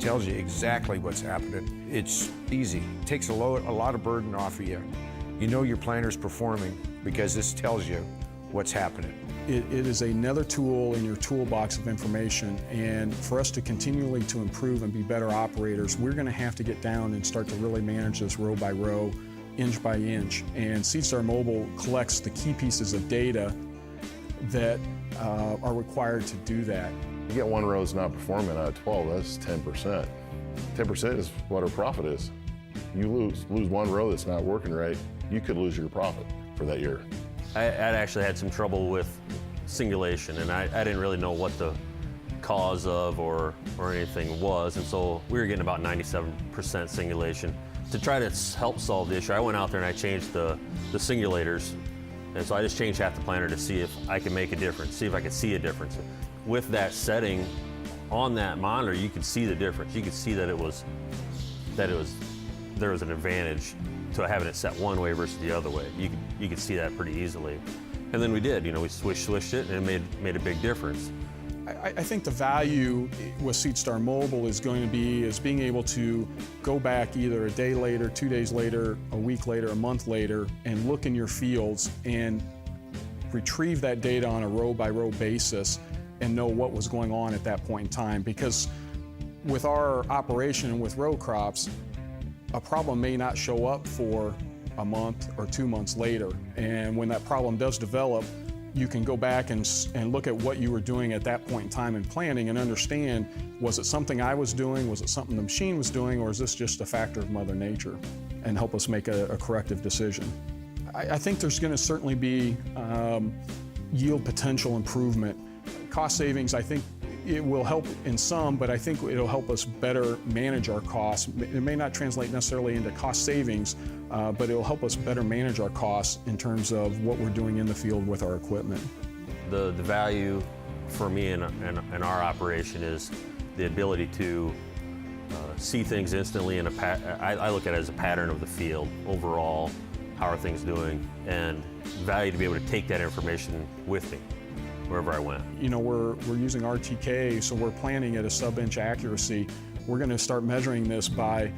tells you exactly what's happening. It's easy. It takes a lot of burden off of you. You know your planter's performing because this tells you what's happening. It is another tool in your toolbox of information, and for us to continually to improve and be better operators, we're going to have to get down and start to really manage this row by row, inch by inch. And SeedStar Mobile collects the key pieces of data that are required to do that. You get one row's not performing out of 12, that's 10%. 10% is what our profit is. You lose one row that's not working right, you could lose your profit for that year. I'd actually had some trouble with singulation, and I didn't really know what the cause of or anything was, and so we were getting about 97% singulation. To try to help solve the issue, I went out there and I changed the singulators, and so I just changed half the planter to see if I could make a difference, see if I could see a difference. With that setting on that monitor, you could see the difference. You could see that there was an advantage to having it set one way versus the other way. You could see that pretty easily. And then we did, we switched it, and it made a big difference. I think the value with SeedStar Mobile is going to be being able to go back either a day later, 2 days later, a week later, a month later, and look in your fields and retrieve that data on a row by row basis and know what was going on at that point in time. Because with our operation and with row crops, a problem may not show up for a month or 2 months later. And when that problem does develop, you can go back and look at what you were doing at that point in time in planting and understand, was it something I was doing, was it something the machine was doing, or is this just a factor of Mother Nature, and help us make a corrective decision. I think there's going to certainly be yield potential improvement. Cost savings, I think it will help in some, but I think it'll help us better manage our costs. It may not translate necessarily into cost savings, but it'll help us better manage our costs in terms of what we're doing in the field with our equipment. The value for me in our operation is the ability to see things instantly in I look at it as a pattern of the field overall. How are things doing? And value to be able to take that information with me wherever I went. We're using RTK, so we're planting at a sub-inch accuracy. We're going to start measuring this by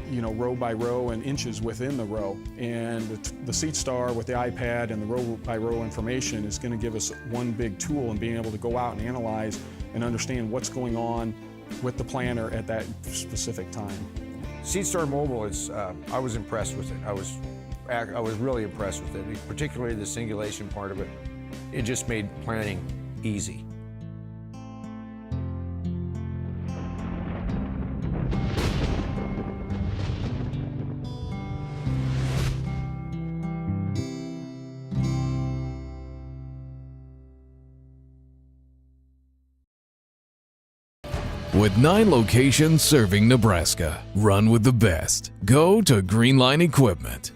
row by row and inches within the row. And the SeedStar with the iPad and the row by row information is going to give us one big tool in being able to go out and analyze and understand what's going on with the planter at that specific time. SeedStar Mobile I was impressed with it. I was really impressed with it, particularly the singulation part of it. It just made planting easy. With 9 locations serving Nebraska, run with the best. Go to Greenline Equipment.